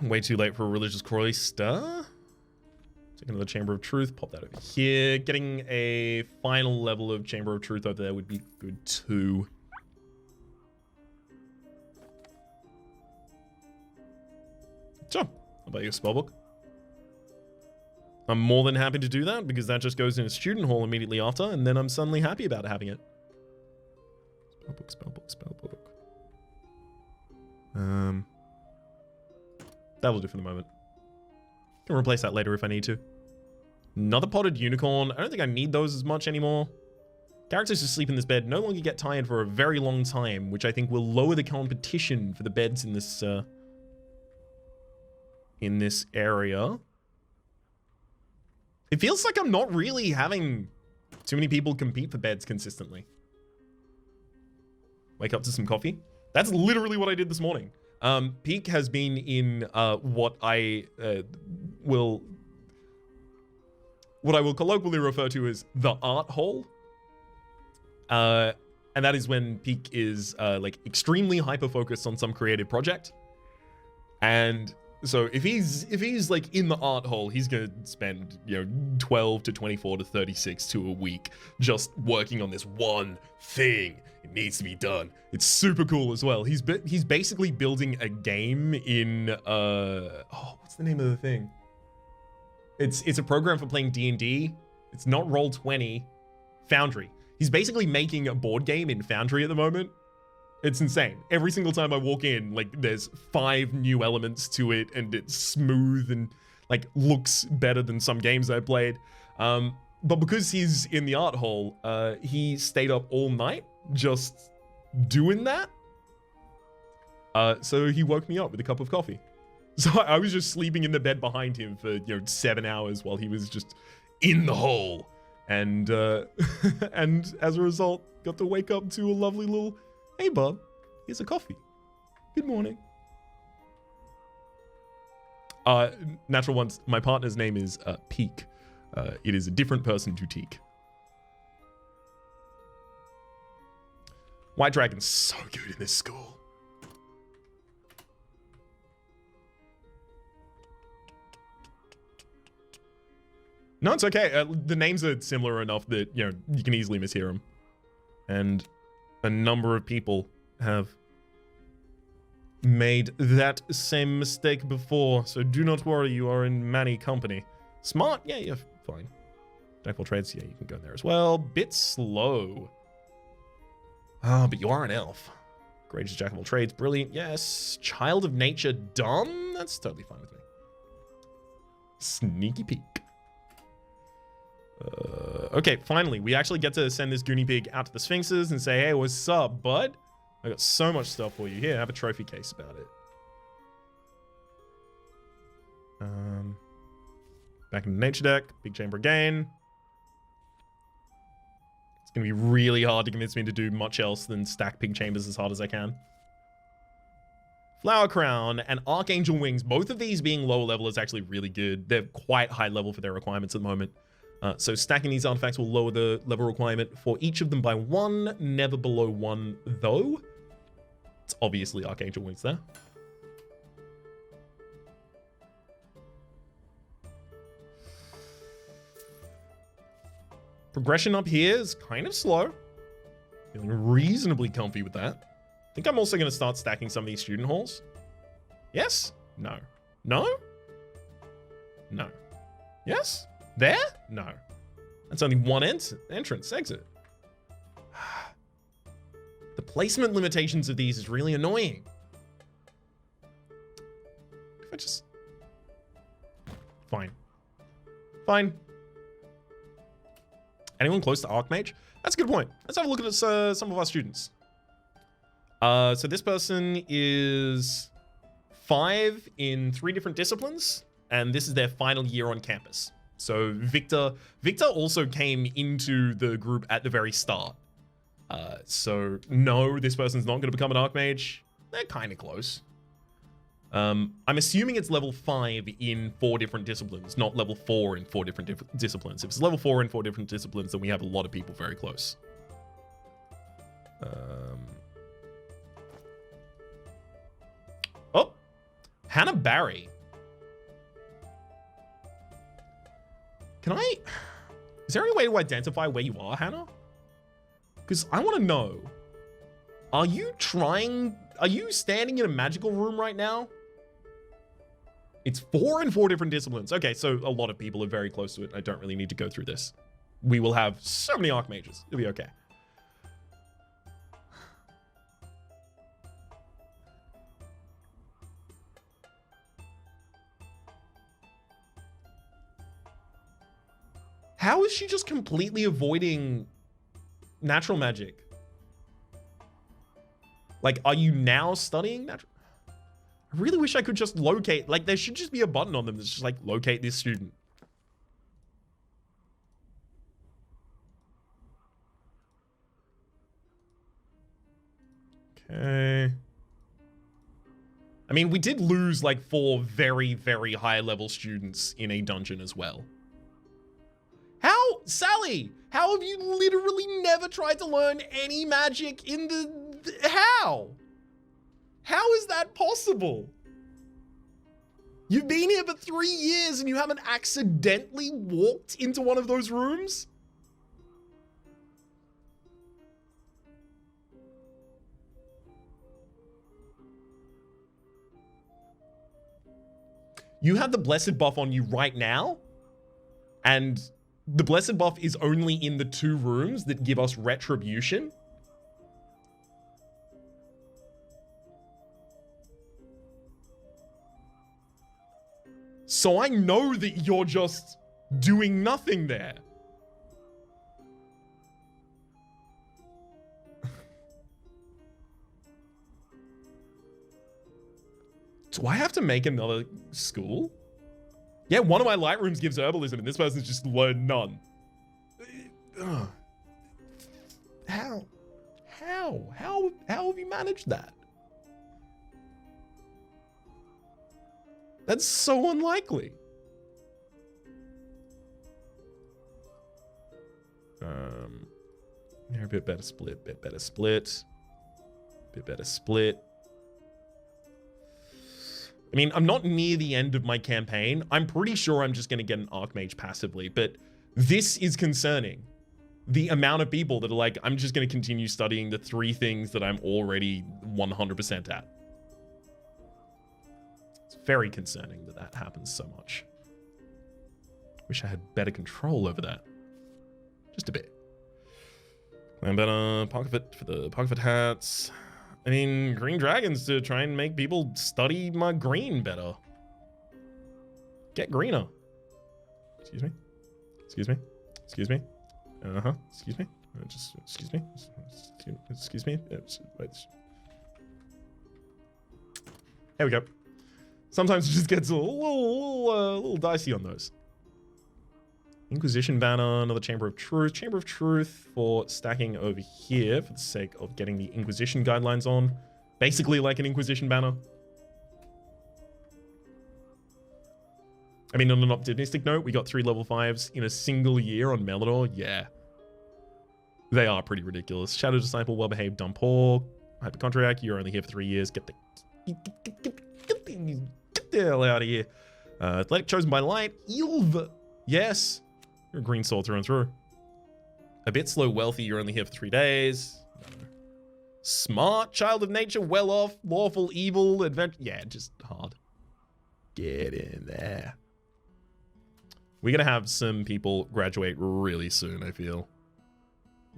Way too late for a religious cloister. Take another Chamber of Truth. Pop that over here. Getting a final level of Chamber of Truth over there would be good too. So, how about your spellbook? I'm more than happy to do that because that just goes in a student hall immediately after, and then I'm suddenly happy about having it. Spellbook. That'll do for the moment. Can replace that later if I need to. Another potted unicorn. I don't think I need those as much anymore. Characters who sleep in this bed no longer get tired for a very long time, which I think will lower the competition for the beds in this area. It feels like I'm not really having too many people compete for beds consistently. Wake up to some coffee. That's literally what I did this morning. Peak has been in what I will colloquially refer to as the art hole. And that is when Peak is like extremely hyper-focused on some creative project. And so if he's like in the art hole, he's gonna spend 12 to 24 to 36 to a week just working on this one thing. It needs to be done. It's super cool as well. He's basically building a game in what's the name of the thing? It's a program for playing D&D. It's not Roll20, Foundry. He's basically making a board game in Foundry at the moment. It's insane. Every single time I walk in, like, there's 5 new elements to it, and it's smooth and, like, looks better than some games I've played. But because he's in the art hall, he stayed up all night just doing that. So he woke me up with a cup of coffee. So I was just sleeping in the bed behind him for, 7 hours while he was just in the hole. And, and as a result, got to wake up to a lovely little... Hey, Bob, here's a coffee. Good morning. Natural ones, my partner's name is Peak. It is a different person to Teak. White Dragon's so good in this school. No, it's okay. The names are similar enough that, you can easily mishear them. And... a number of people have made that same mistake before, so do not worry, you are in many company. Smart? Yeah, you're fine. Jack of all trades? Yeah, you can go in there as well. Bit slow. Ah, but you are an elf. Great as Jack of all trades. Brilliant. Yes. Child of nature. Dumb? That's totally fine with me. Sneaky peek. Okay, finally, we actually get to send this Goonie Pig out to the Sphinxes and say, hey, what's up, bud? I got so much stuff for you. Here, have a trophy case about it. Back in the nature deck, big chamber again. It's gonna be really hard to convince me to do much else than stack pig chambers as hard as I can. Flower Crown and Archangel Wings, both of these being lower level is actually really good. They're quite high level for their requirements at the moment. So stacking these artifacts will lower the level requirement for each of them by 1, never below 1 though. It's obviously Archangel Wings there. Progression up here is kind of slow. Feeling reasonably comfy with that. I think I'm also going to start stacking some of these student halls. Yes? No. No? No. Yes? There? No. That's only one entrance, exit. The placement limitations of these is really annoying. If I just... Fine. Fine. Anyone close to Archmage? That's a good point. Let's have a look at some of our students. So this person is 5 in 3 different disciplines, and this is their final year on campus. So Victor also came into the group at the very start. So no, this person's not going to become an Archmage. They're kind of close. I'm assuming it's level 5 in 4 different disciplines, not level 4 in 4 different disciplines. If it's level 4 in 4 different disciplines, then we have a lot of people very close. Oh, Hannah Barry. Is there any way to identify where you are, Hannah? Because I want to know. Are you standing in a magical room right now? It's 4 in 4 different disciplines. Okay, so a lot of people are very close to it. I don't really need to go through this. We will have so many Archmages. It'll be okay. How is she just completely avoiding natural magic? Like, are you now studying natural? I really wish I could just locate, like, there should just be a button on them that's just like, locate this student. Okay. I mean, we did lose like 4 very, very high level students in a dungeon as well. How, Sally, how have you literally never tried to learn any magic in how? How is that possible? You've been here for 3 years and you haven't accidentally walked into one of those rooms? You have the Blessed buff on you right now, and the Blessed buff is only in the 2 rooms that give us Retribution. So I know that you're just doing nothing there. Do I have to make another school? Yeah, one of my light rooms gives herbalism and this person's just learned none. How have you managed that? That's so unlikely. Yeah, a bit better split, bit better split. I mean, I'm not near the end of my campaign. I'm pretty sure I'm just going to get an Archmage passively, but this is concerning. The amount of people that are like, I'm just going to continue studying the 3 things that I'm already 100% at. It's very concerning that that happens so much. Wish I had better control over that. Just a bit. And better pocket for the pocket hats. I mean, green dragons to try and make people study my green better. Get greener. Excuse me. Excuse me. Excuse me. Excuse me. Just excuse me. Excuse me. Wait. There we go. Sometimes it just gets a little dicey on those. Inquisition banner, another Chamber of Truth. Chamber of Truth for stacking over here for the sake of getting the Inquisition guidelines on. Basically like an Inquisition banner. I mean, on an optimistic note, we got 3 level 5s in a single year on Melidor. Yeah. They are pretty ridiculous. Shadow Disciple, well-behaved, dumb poor. Hypochondriac, you're only here for 3 years. Get the hell out of here. Athletic, chosen by light. Ilv. Yes. You're a green sword through and through. A bit slow, wealthy. You're only here for 3 days. Smart, child of nature, well off, lawful, evil, adventure. Yeah, just hard. Get in there. We're going to have some people graduate really soon, I feel.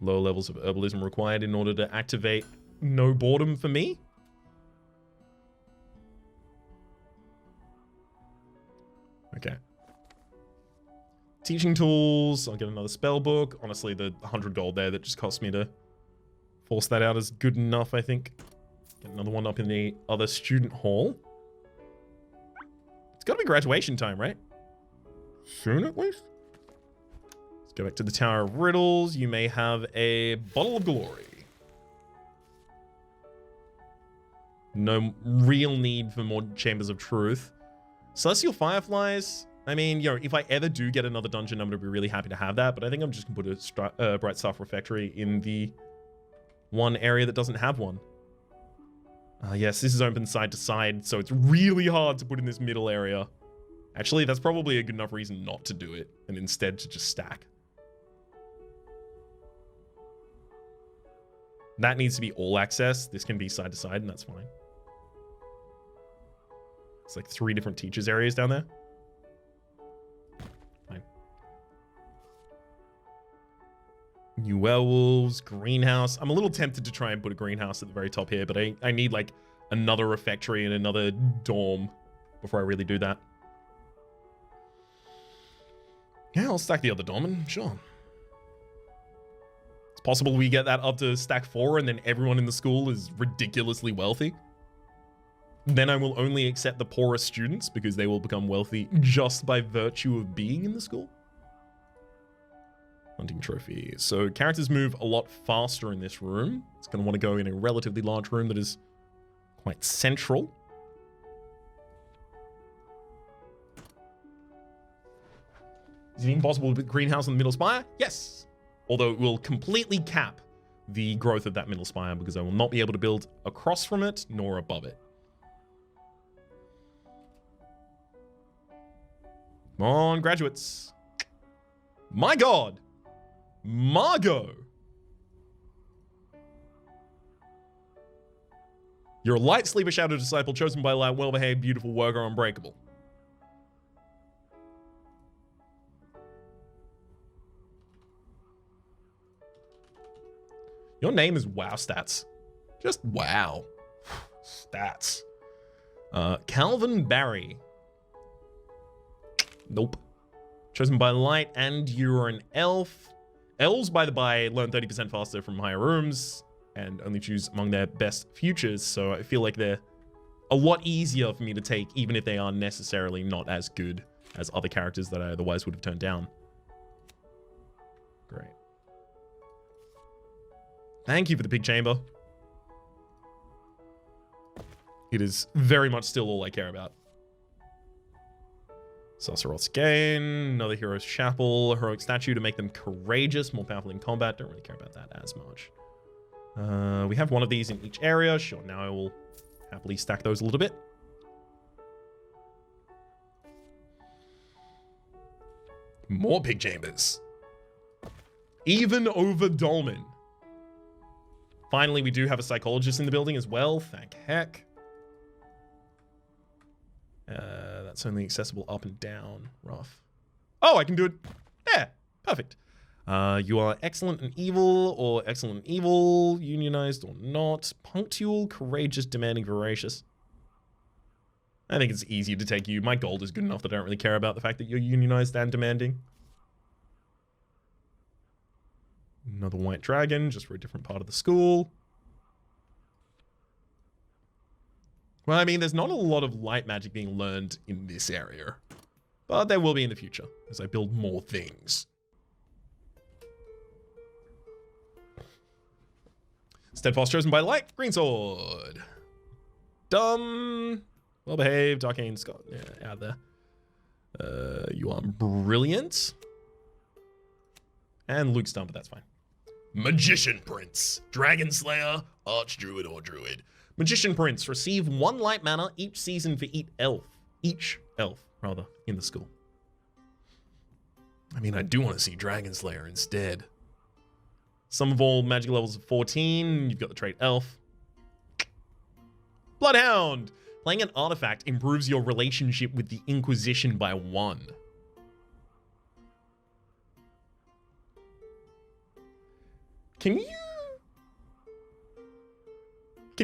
Low levels of herbalism required in order to activate no boredom for me. Okay. Teaching tools. I'll get another spell book. Honestly, the 100 gold there that just cost me to force that out is good enough, I think. Get another one up in the other student hall. It's got to be graduation time, right? Soon, at least. Let's go back to the Tower of Riddles. You may have a Bottle of Glory. No real need for more Chambers of Truth. Celestial Fireflies. I mean, you know, if I ever do get another dungeon, I'm going to be really happy to have that. But I think I'm just going to put a Bright Staff Refectory in the one area that doesn't have one. Yes, this is open side to side, so it's really hard to put in this middle area. Actually, that's probably a good enough reason not to do it, and instead to just stack. That needs to be all access. This can be side to side, and that's fine. It's like 3 different teachers' areas down there. Fine. New werewolves, greenhouse. I'm a little tempted to try and put a greenhouse at the very top here, but I need like another refectory and another dorm before I really do that. Yeah, I'll stack the other dorm and sure. It's possible we get that up to stack 4 and then everyone in the school is ridiculously wealthy. Then I will only accept the poorest students because they will become wealthy just by virtue of being in the school. Hunting trophy. So characters move a lot faster in this room. It's going to want to go in a relatively large room that is quite central. Is it even possible to put greenhouse in the middle spire? Yes. Although it will completely cap the growth of that middle spire because I will not be able to build across from it nor above it. Come on, graduates. My God. Margot. You're a light sleeper, shadow disciple, chosen by light, well-behaved, beautiful worker, unbreakable. Your name is Wow Stats. Just wow. Stats. Calvin Barry. Nope. Chosen by light, and you're an elf. Elves, by the by, learn 30% faster from higher rooms and only choose among their best futures, so I feel like they're a lot easier for me to take, even if they are necessarily not as good as other characters that I otherwise would have turned down. Great. Thank you for the pig chamber. It is very much still all I care about. Sorcerer's Gain, another hero's chapel, heroic statue to make them courageous, more powerful in combat. Don't really care about that as much. We have one of these in each area. Sure, now I will happily stack those a little bit. More pig chambers. Even over Dolmen. Finally, we do have a psychologist in the building as well. Thank heck. That's only accessible up and down. Rough. Oh, I can do it. Yeah, perfect. You are excellent and evil, or excellent and evil, unionized or not, punctual, courageous, demanding, voracious. I think it's easy to take you. My gold is good enough that I don't really care about the fact that you're unionized and demanding. Another white dragon, just for a different part of the school. Well, I mean, there's not a lot of light magic being learned in this area, but there will be in the future as I build more things. Steadfast, chosen by light, green sword. Dumb, well-behaved, arcane, Scott, yeah, out there. You are brilliant. And Luke's done, but that's fine. Magician Prince, Dragon Slayer, Archdruid or Druid. Magician Prince, receive 1 light mana each season for each elf in the school. I mean, I do want to see Dragon Slayer instead. Some of all magic levels of 14. You've got the trait Elf. Bloodhound, playing an artifact improves your relationship with the Inquisition by 1. Can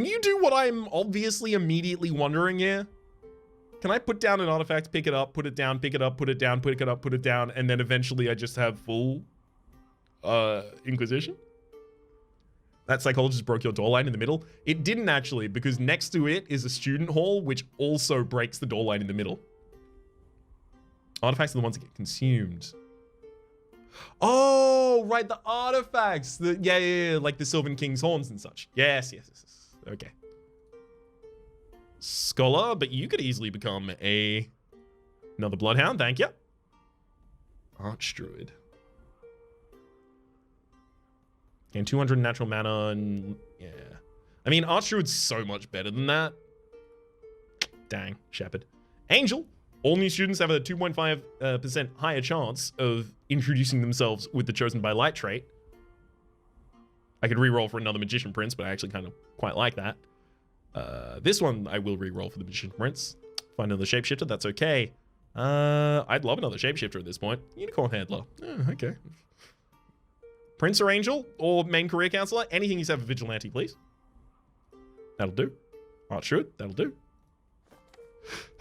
you do what I'm obviously immediately wondering here? Can I put down an artifact, pick it up, put it down, pick it up, put it down, pick it up, put it down, and then eventually I just have full Inquisition? That psychologist broke your door line in the middle. It didn't actually, because next to it is a student hall, which also breaks the door line in the middle. Artifacts are the ones that get consumed. Oh, right, the artifacts. Yeah, like the Sylvan King's horns and such. Yes. Okay. Scholar, but you could easily become another Bloodhound, thank you. Archdruid. Gain 200 natural mana and yeah. I mean, Archdruid's so much better than that. Dang, Shepherd. Angel. All new students have a 2.5% higher chance of introducing themselves with the Chosen by Light trait. I could reroll for another Magician Prince, but I actually kind of quite like that. This one, I will reroll for the Magician Prince. Find another Shapeshifter, that's okay. I'd love another Shapeshifter at this point. Unicorn Handler. Oh, okay. Prince or Angel, or main career counselor. Anything you have for Vigilante, please. That'll do. Archdruid, that'll do.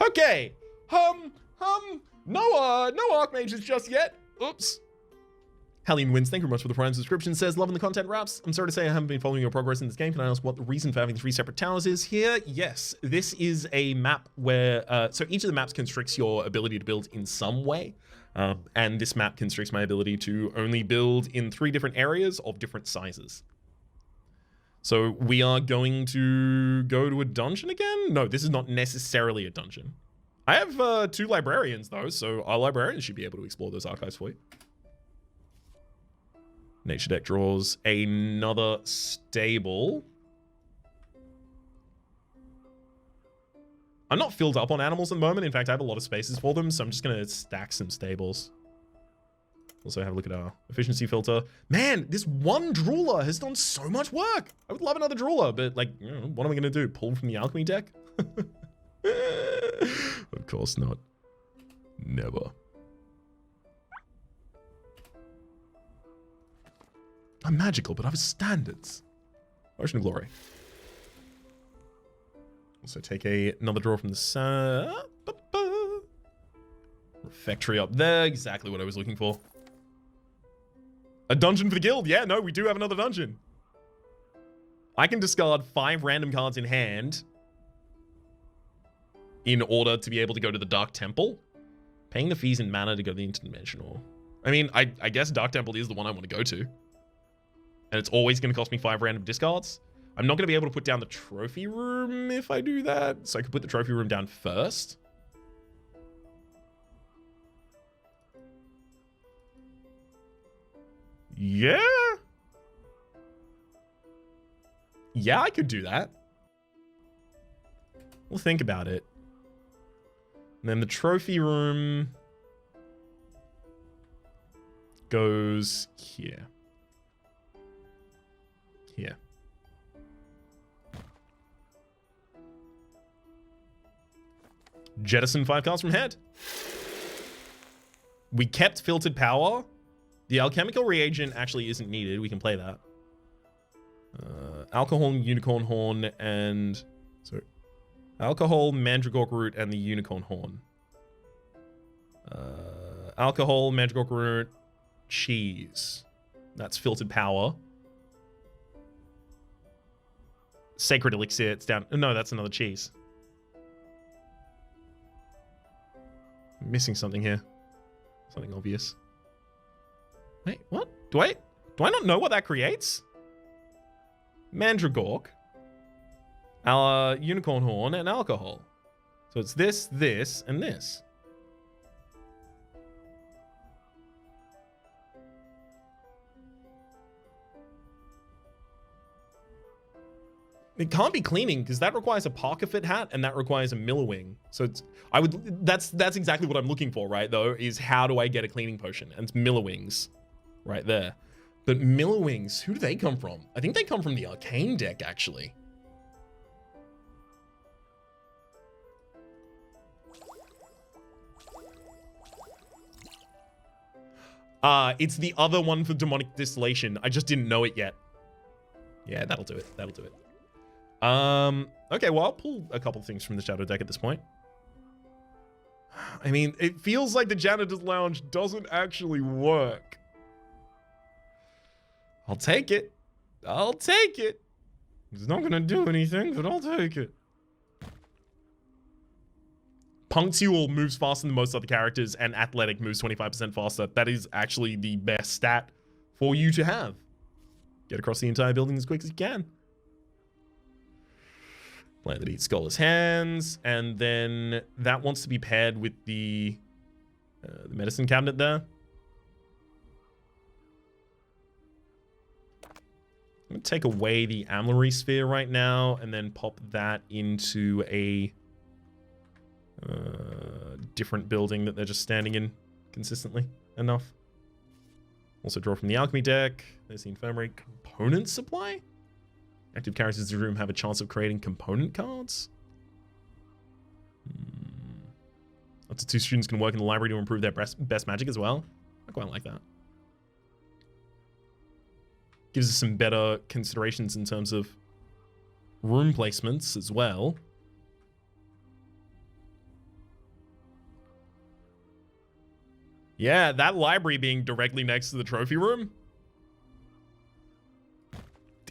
Okay. No Archmages just yet. Oops. Hellion Wins, thank you very much for the Prime subscription. Says, loving the content, Raps. I'm sorry to say I haven't been following your progress in this game. Can I ask what the reason for having 3 separate towers is here? Yes, this is a map where, so each of the maps constricts your ability to build in some way. And this map constricts my ability to only build in 3 different areas of different sizes. So we are going to go to a dungeon again? No, this is not necessarily a dungeon. I have 2 librarians though, so our librarians should be able to explore those archives for you. Nature deck draws another stable. I'm not filled up on animals at the moment. In fact, I have a lot of spaces for them, so I'm just going to stack some stables. Also have a look at our efficiency filter. Man, this one drooler has done so much work. I would love another drooler, but like, you know, what am I going to do? Pull from the alchemy deck? Of course not. Never. I'm magical, but I have standards. Ocean of Glory. Also take another draw from the side. Refectory up there. Exactly what I was looking for. A dungeon for the guild. Yeah, no, we do have another dungeon. I can discard 5 random cards in hand in order to be able to go to the Dark Temple. Paying the fees in mana to go to the interdimensional. I mean, I guess Dark Temple is the one I want to go to. And it's always going to cost me 5 random discards. I'm not going to be able to put down the trophy room if I do that. So I could put the trophy room down first. Yeah. Yeah, I could do that. We'll think about it. And then the trophy room goes here. Here. Jettison 5 cards from head. We kept filtered power. The alchemical reagent actually isn't needed. We can play that. Alcohol, unicorn horn, and sorry, alcohol, mandragora root, and the unicorn horn. Alcohol, mandragora root, cheese. That's filtered power. Sacred elixir, it's down. No, that's another cheese. I'm missing something here. Something obvious. Wait, what? Do I not know what that creates? Mandragork, unicorn horn, and alcohol. So it's this, this, and this. It can't be cleaning because that requires a Parker Fit hat and that requires a Millowing. So it's, that's exactly what I'm looking for, right? Though, is how do I get a cleaning potion? And it's Millowings right there. But Millowings, who do they come from? I think they come from the Arcane deck, actually. It's the other one for Demonic Distillation. I just didn't know it yet. Yeah, that'll do it. That'll do it. Okay, well, I'll pull a couple things from the Shadow deck at this point. I mean, it feels like the Janitor's Lounge doesn't actually work. I'll take it. I'll take it. It's not gonna do anything, but I'll take it. Punctual moves faster than most other characters, and Athletic moves 25% faster. That is actually the best stat for you to have. Get across the entire building as quick as you can. Land that eats Scholar's Hands, and then that wants to be paired with the medicine cabinet there. I'm going to take away the Amalry Sphere right now and then pop that into a different building that they're just standing in consistently enough. Also draw from the Alchemy deck. There's the Infirmary Component Supply. Active characters in the room have a chance of creating component cards. Up to 2 students can work in the library to improve their best magic as well. I quite like that. Gives us some better considerations in terms of room placements as well. Yeah, that library being directly next to the trophy room.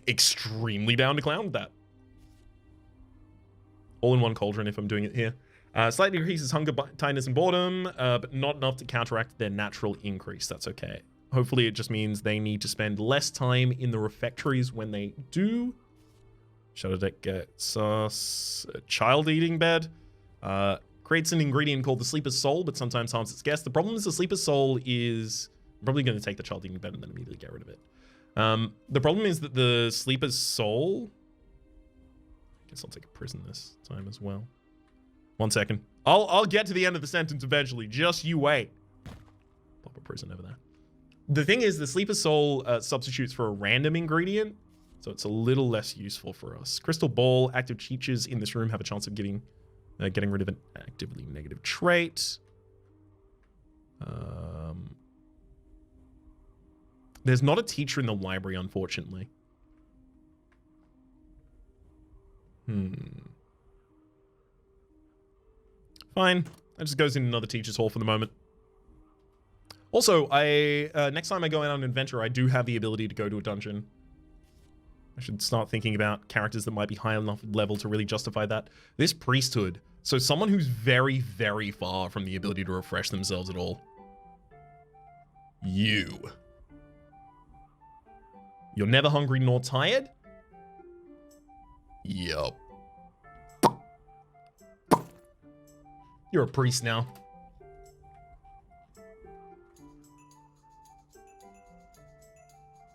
Extremely down to clown with that. All in one cauldron if I'm doing it here. Slightly increases hunger, tiredness, and boredom, but not enough to counteract their natural increase. That's okay. Hopefully it just means they need to spend less time in the refectories when they do. Shadow deck gets us a child-eating bed. Creates an ingredient called the Sleeper's Soul, but sometimes harms its guest. The problem is the Sleeper's Soul is... I'm probably going to take the child-eating bed and then immediately get rid of it. The problem is that the Sleeper's Soul... I guess I'll take a prison this time as well. 1 second. I'll get to the end of the sentence eventually. Just you wait. Pop a prison over there. The thing is, the Sleeper's Soul substitutes for a random ingredient, so it's a little less useful for us. Crystal Ball. Active teachers in this room have a chance of getting rid of an actively negative trait. There's not a teacher in the library, unfortunately. Fine. That just goes in another teacher's hall for the moment. Also, next time I go out on an adventure, I do have the ability to go to a dungeon. I should start thinking about characters that might be high enough level to really justify that. This priesthood. So someone who's very, very far from the ability to refresh themselves at all. You. You're never hungry nor tired? Yup. You're a priest now.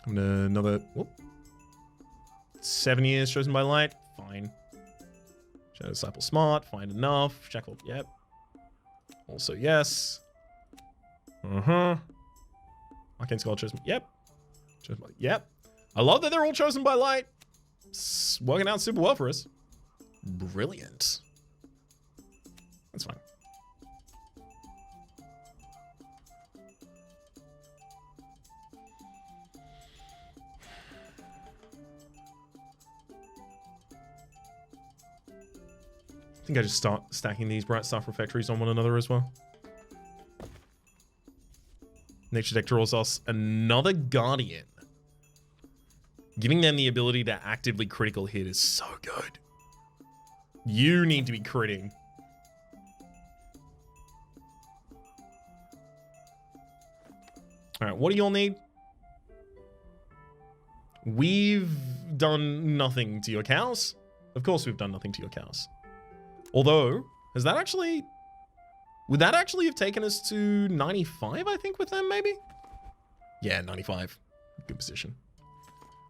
I'm gonna another... Whoop. 7 years chosen by light. Fine. Shadow Disciple smart. Fine enough. Shackle. Yep. Also yes. Arcane Scholar chosen. Yep. Chosen by... Yep. I love that they're all chosen by light. It's working out super well for us. Brilliant. That's fine. I think I just start stacking these Bright Staff Refectories on one another as well. Nature deck draws us another Guardian. Giving them the ability to actively critical hit is so good. You need to be critting. Alright, what do y'all need? We've done nothing to your cows. Of course we've done nothing to your cows. Although, has that actually... Would that actually have taken us to 95, I think, with them, maybe? Yeah, 95. Good position.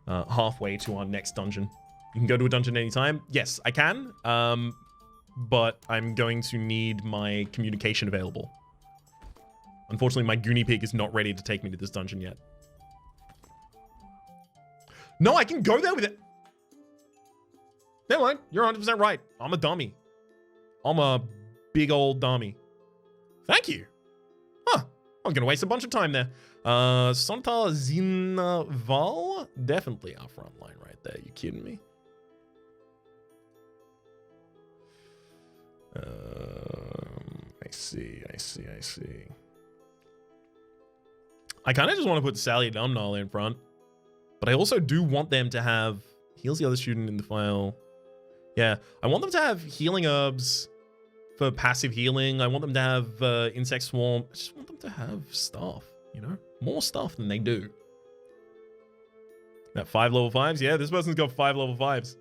Halfway to our next dungeon. You can go to a dungeon anytime. Yes, I can. But I'm going to need my communication available. Unfortunately, my Goonie Pig is not ready to take me to this dungeon yet. No, I can go there with it. Never mind. You're 100% right. I'm a dummy. I'm a big old dummy. Thank you. Huh. I'm going to waste a bunch of time there. Santa Zinaval? Definitely our front line right there. You kidding me? I see. I kind of just want to put Sally Dumnall in front. But I also do want them to have... Heals the other student in the file. Yeah. I want them to have healing herbs for passive healing. I want them to have insect swarm. I just want them to have stuff, you know? More stuff than they do. That 5 level 5s? Yeah, this person's got 5 level 5s.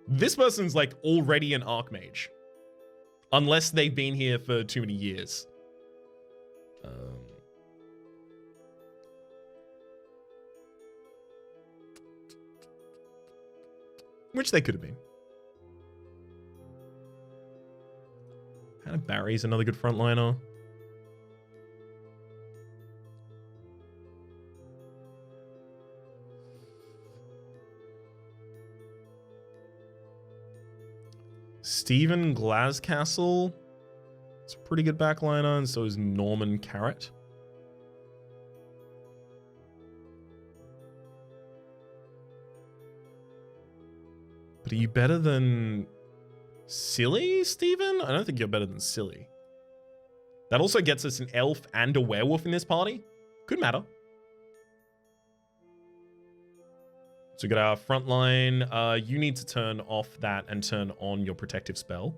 This person's like already an Archmage. Unless they've been here for too many years. Which they could have been. Hannah Barry's another good frontliner. Stephen Glascastle. It's a pretty good backliner, and so is Norman Carrot. But are you better than Silly, Stephen? I don't think you're better than Silly. That also gets us an elf and a werewolf in this party. Could matter. So we got our front line. You need to turn off that and turn on your protective spell.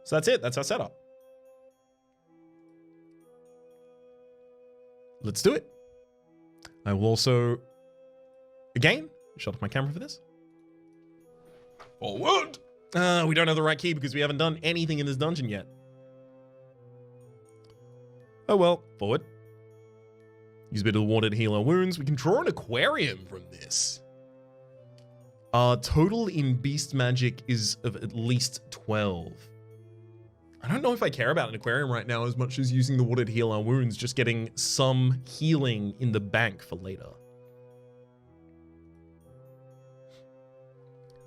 So that's it. That's our setup. Let's do it. I will also, again, shut off my camera for this. Forward! We don't have the right key because we haven't done anything in this dungeon yet. Oh well, forward. Use a bit of water to heal our wounds. We can draw an aquarium from this. Our total in beast magic is of at least 12. I don't know if I care about an aquarium right now as much as using the water to heal our wounds, just getting some healing in the bank for later.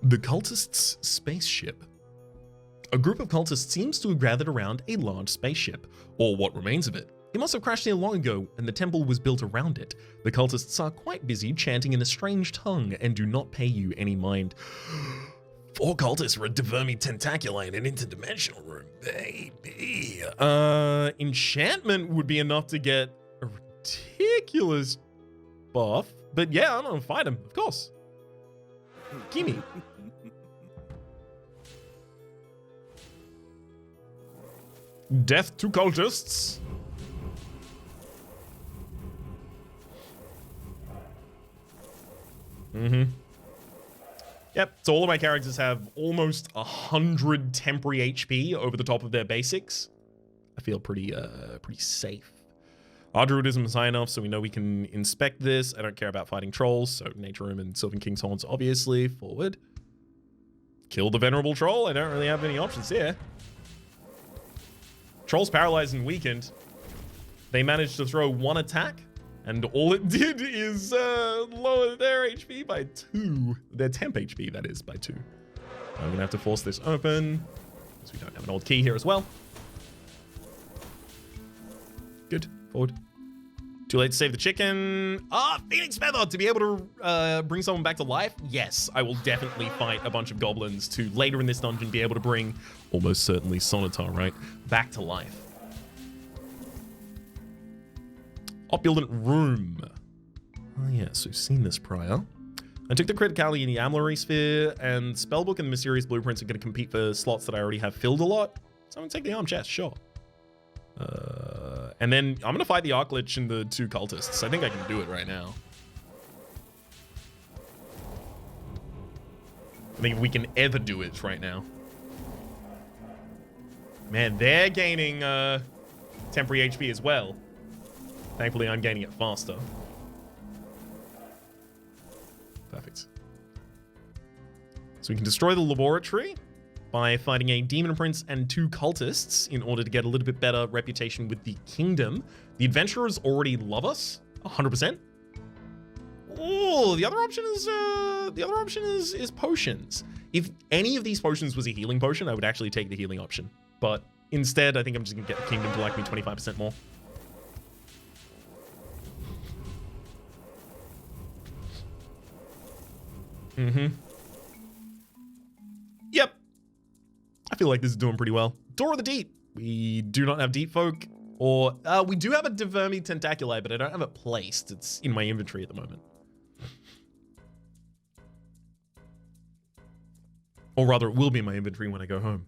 The cultists' spaceship. A group of cultists seems to have gathered around a large spaceship, or what remains of it. It must have crashed here long ago, and the temple was built around it. The cultists are quite busy chanting in a strange tongue and do not pay you any mind. 4 cultists were Divermi Tentaculi in an interdimensional room. Baby. Enchantment would be enough to get a ridiculous buff. But yeah, I'm gonna fight him, of course. Gimme. Death to cultists. Yep, so all of my characters have almost 100 temporary HP over the top of their basics. I feel pretty safe. Archdruidism is high enough so we know we can inspect this. I don't care about fighting trolls, so Nature Room and Sylvan King's Horns, obviously. Forward. Kill the Venerable Troll. I don't really have any options here. Troll's paralyzed and weakened. They managed to throw 1 attack, and all it did is lower their HP by 2. Their temp HP, that is, by 2. I'm going to have to force this open, because we don't have an old key here as well. Good. Forward. Too late to save the chicken. Phoenix Feather to be able to bring someone back to life. Yes, I will definitely fight a bunch of goblins to later in this dungeon be able to bring almost certainly Sonatar, right, back to life. Opulent Room. Oh yes, we've seen this prior. I took the criticality in the Amalary Sphere, and Spellbook and the Mysterious Blueprints are going to compete for slots that I already have filled a lot. So I'm going to take the Arm Chest, sure. And then I'm going to fight the Arclich and the 2 cultists. I think I can do it right now. I think if we can ever do it right now. Man, they're gaining temporary HP as well. Thankfully, I'm gaining it faster. Perfect. So we can destroy the laboratory by fighting a demon prince and 2 cultists in order to get a little bit better reputation with the kingdom. The adventurers already love us, 100%. Oh, the other option is potions. If any of these potions was a healing potion, I would actually take the healing option. But instead, I think I'm just gonna get the kingdom to like me 25% more. Yep. I feel like this is doing pretty well. Door of the Deep. We do not have Deep Folk, or we do have a Divermi Tentaculi, but I don't have it placed. It's in my inventory at the moment. Or rather, it will be in my inventory when I go home.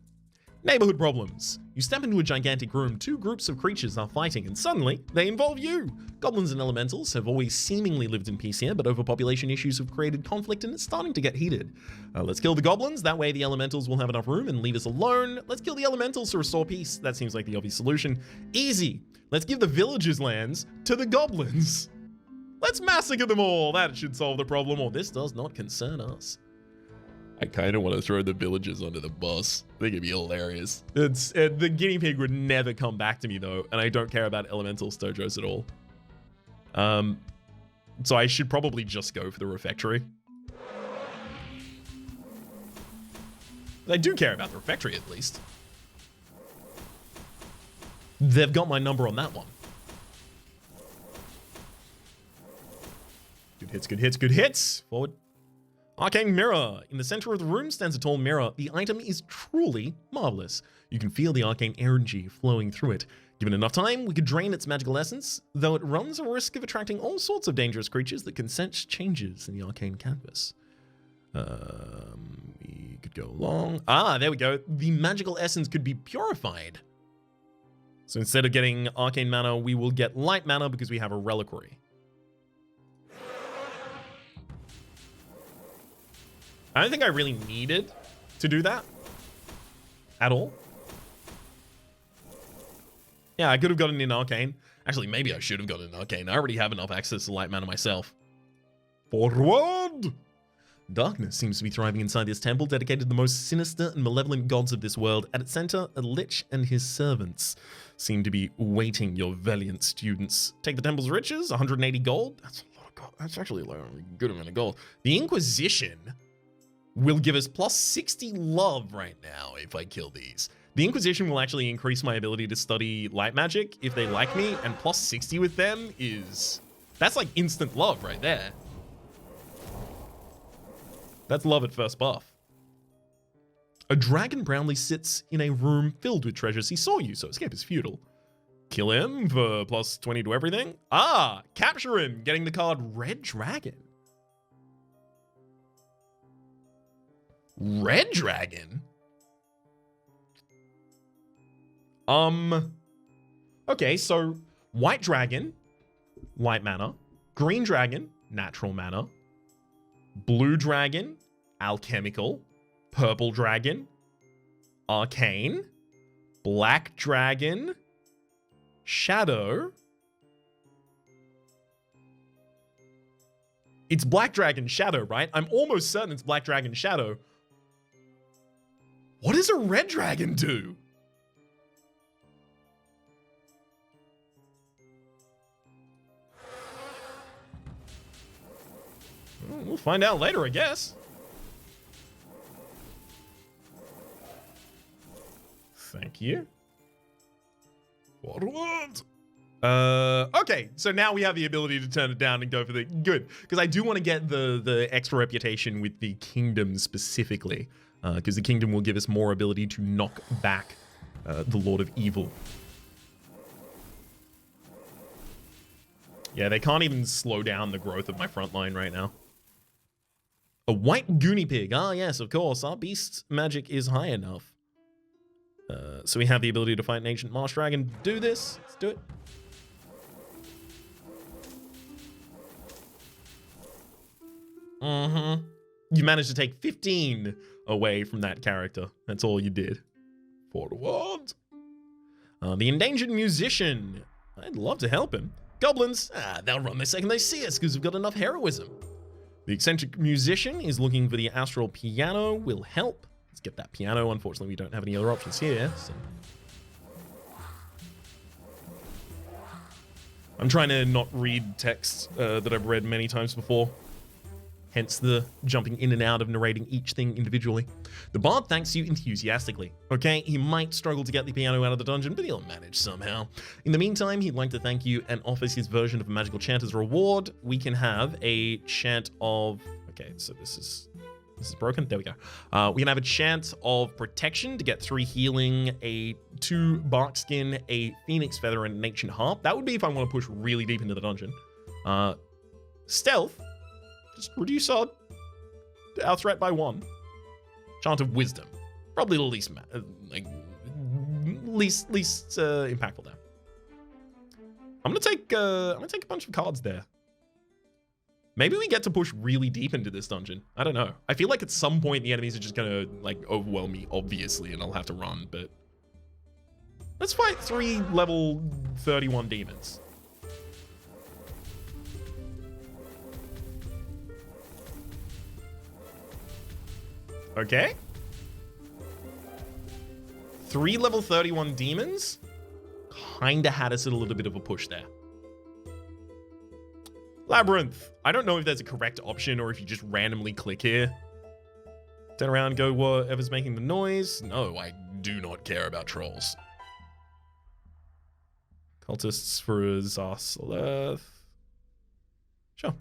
Neighborhood problems. You step into a gigantic room, 2 groups of creatures are fighting, and suddenly, they involve you. Goblins and elementals have always seemingly lived in peace here, but overpopulation issues have created conflict and it's starting to get heated. Let's kill the goblins, that way the elementals will have enough room and leave us alone. Let's kill the elementals to restore peace. That seems like the obvious solution. Easy. Let's give the villagers' lands to the goblins. Let's massacre them all. That should solve the problem, or this does not concern us. I kind of want to throw the villagers under the bus. I think it'd be hilarious. The guinea pig would never come back to me, though, and I don't care about elemental stojos at all. So I should probably just go for the refectory. I do care about the refectory, at least. They've got my number on that one. Good hits, good hits, good hits. Forward. Arcane mirror. In the center of the room stands a tall mirror. The item is truly marvelous. You can feel the arcane energy flowing through it. Given enough time, we could drain its magical essence, though it runs a risk of attracting all sorts of dangerous creatures that can sense changes in the arcane canvas. We could go along. Ah, there we go. The magical essence could be purified. So instead of getting arcane mana, we will get light mana because we have a reliquary. I don't think I really needed to do that at all. Yeah, I could have gotten in arcane. Actually, maybe I should have gotten in arcane. I already have enough access to light mana myself. Forward! Darkness seems to be thriving inside this temple, dedicated to the most sinister and malevolent gods of this world. At its center, a lich and his servants seem to be waiting your valiant students. Take the temple's riches, 180 gold. That's a lot of gold. That's actually a good amount of gold. The Inquisition will give us plus 60 love right now if I kill these. The Inquisition will actually increase my ability to study light magic if they like me, and plus 60 with them is... that's like instant love right there. That's love at first buff. A dragon proudly sits in a room filled with treasures. He saw you, so escape is futile. Kill him for plus 20 to everything. Ah, capture him, getting the card Red Dragon. Red Dragon? Okay, so White Dragon, light mana. Green Dragon, natural mana. Blue Dragon, alchemical. Purple Dragon, arcane. Black Dragon, shadow. It's Black Dragon Shadow, right? I'm almost certain it's Black Dragon Shadow. What does a Red Dragon do? We'll find out later, I guess. Thank you. Forward. Okay, so now we have the ability to turn it down and go for the good, because I do want to get the extra reputation with the kingdom specifically, because the kingdom will give us more ability to knock back the Lord of Evil. Yeah, they can't even slow down the growth of my front line right now. A white guinea pig. Ah, yes, of course. Our beast magic is high enough. So we have the ability to fight an ancient marsh dragon. Do this. Let's do it. You managed to take 15 away from that character. That's all you did. Forward. The endangered musician. I'd love to help him. Goblins, they'll run the second they see us because we've got enough heroism. The eccentric musician is looking for the astral piano. Will help. Let's get that piano. Unfortunately, we don't have any other options here. So. I'm trying to not read text that I've read many times before. Hence the jumping in and out of narrating each thing individually. The bard thanks you enthusiastically. Okay, he might struggle to get the piano out of the dungeon, but he'll manage somehow. In the meantime, he'd like to thank you and offers his version of a magical chant as a reward. We can have a chant of... Okay, so this is broken. There we go. We can have a chant of protection to get 3 healing, a 2 bark skin, a phoenix feather, and an ancient harp. That would be if I want to push really deep into the dungeon. Stealth. Just reduce our threat by 1. Chant of wisdom. Probably the least impactful there. I'm gonna take a bunch of cards there. Maybe we get to push really deep into this dungeon. I don't know. I feel like at some point the enemies are just gonna like overwhelm me, obviously, and I'll have to run, but let's fight 3 level 31 demons. Okay. 3 level 31 demons. Kinda had us at a little bit of a push there. Labyrinth. I don't know if there's a correct option or if you just randomly click here. Turn around, go whatever's making the noise. No, I do not care about trolls. Cultists for Zarsaleth. Sure.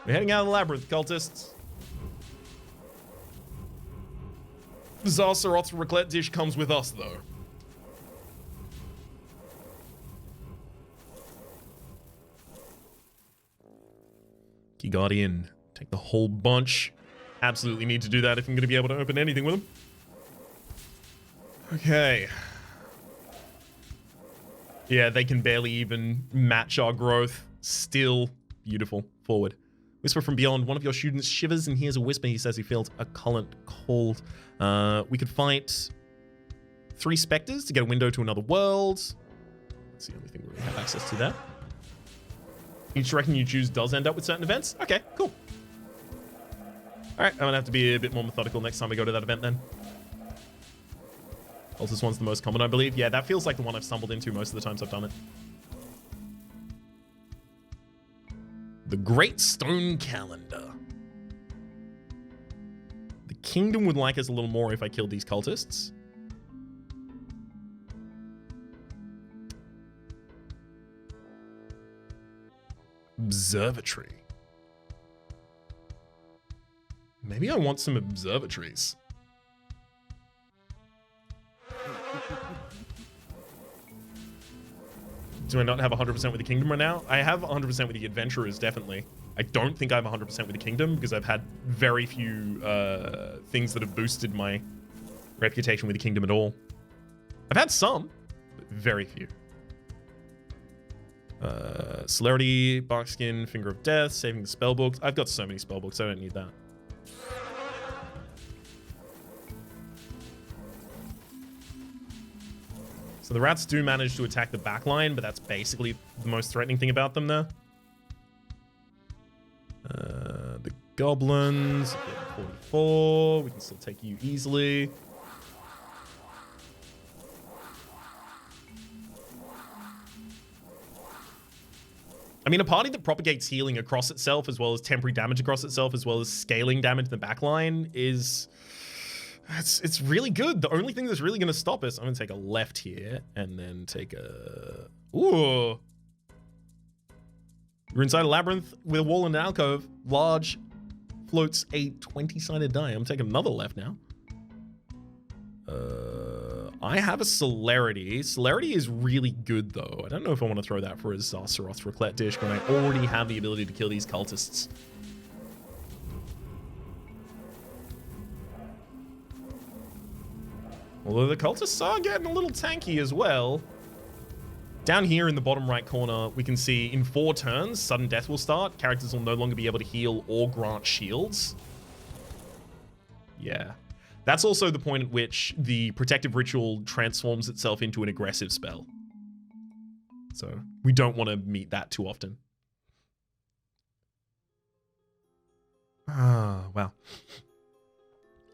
We're heading out of the labyrinth, cultists. Zarsaroth's raclette dish comes with us, though. Key Guardian. Take the whole bunch. Absolutely need to do that if I'm going to be able to open anything with them. Okay. Yeah, they can barely even match our growth. Still beautiful. Forward. Whisper from beyond. One of your students shivers and hears a whisper. He says he feels a current cold. We could fight 3 specters to get a window to another world. That's the only thing we really have access to there. Each reckon you choose does end up with certain events? Okay, cool. Alright, I'm gonna have to be a bit more methodical next time we go to that event then. Also, this one's the most common, I believe. Yeah, that feels like the one I've stumbled into most of the times I've done it. The Great Stone Calendar. The Kingdom would like us a little more if I killed these cultists. Observatory. Maybe I want some observatories. Do I not have 100% with the Kingdom right now? I have 100% with the Adventurers, definitely. I don't think I have 100% with the Kingdom because I've had very few things that have boosted my reputation with the Kingdom at all. I've had some, but very few. Celerity, Barkskin, Finger of Death, Saving the Spellbooks. I've got so many spellbooks, I don't need that. So the rats do manage to attack the back line, but that's basically the most threatening thing about them there. The goblins, 44. We can still take you easily. I mean, a party that propagates healing across itself, as well as temporary damage across itself, as well as scaling damage in the backline is... It's really good. The only thing that's really going to stop us... I'm going to take a left here, and then take a... Ooh! You're inside a labyrinth with a wall and an alcove. Large floats a 20-sided die. I'm taking another left now. I have a Celerity. Celerity is really good, though. I don't know if I want to throw that for a Zarsaroth's raclette dish when I already have the ability to kill these cultists. Although the cultists are getting a little tanky as well. Down here in the bottom right corner, we can see in 4 turns, sudden death will start. Characters will no longer be able to heal or grant shields. Yeah. That's also the point at which the protective ritual transforms itself into an aggressive spell. So we don't want to meet that too often. Ah, wow.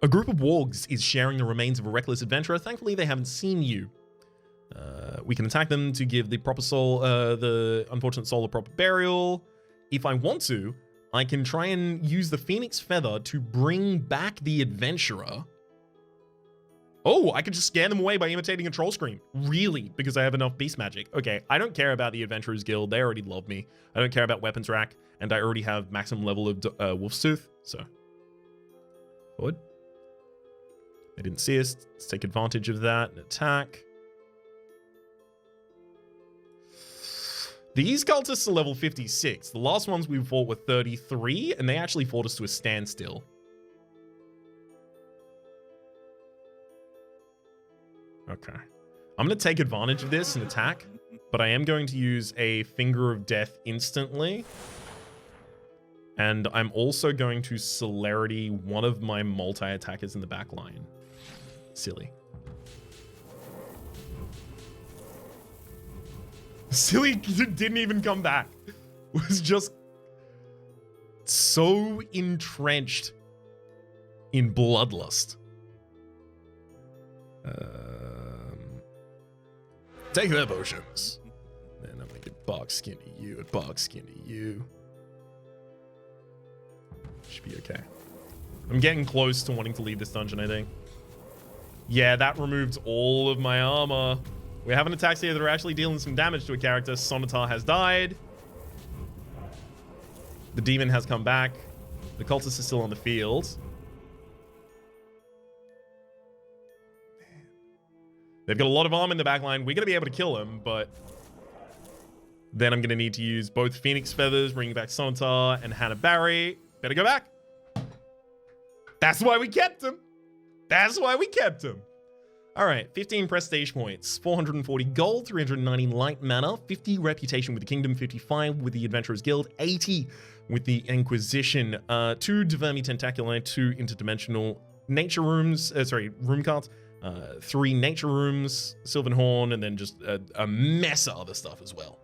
A group of wargs is sharing the remains of a reckless adventurer. Thankfully, they haven't seen you. We can attack them to give the proper soul, the unfortunate soul a proper burial. If I want to, I can try and use the Phoenix Feather to bring back the adventurer. Oh, I could just scare them away by imitating a troll scream. Really? Because I have enough beast magic. Okay, I don't care about the Adventurers Guild. They already love me. I don't care about weapons rack, and I already have maximum level of Wolf's Tooth, so. Forward. They didn't see us. Let's take advantage of that and attack. These cultists are level 56. The last ones we fought were 33, and they actually fought us to a standstill. Okay. I'm going to take advantage of this and attack, but I am going to use a Finger of Death instantly. And I'm also going to Celerity one of my multi-attackers in the back line. Silly. Silly didn't even come back. Was just so entrenched in Bloodlust. Take their potions. Then I'm gonna get bark skin to you and bark skin to you. Should be okay. I'm getting close to wanting to leave this dungeon, I think. Yeah, that removed all of my armor. We're having attacks here that are actually dealing some damage to a character. Sonatar has died. The demon has come back. The cultist is still on the field. Man. They've got a lot of armor in the back line. We're going to be able to kill him, but then I'm going to need to use both Phoenix Feathers, bringing back Sonatar and Hannah Barry. Better go back. That's why we kept him. That's why we kept him. All right, 15 prestige points, 440 gold, 390 light mana, 50 reputation with the kingdom, 55 with the Adventurers Guild, 80 with the Inquisition, 2 Divermi Tentaculi, 2 interdimensional nature rooms, room cards, 3 nature rooms, Sylvan Horn, and then just a mess of other stuff as well.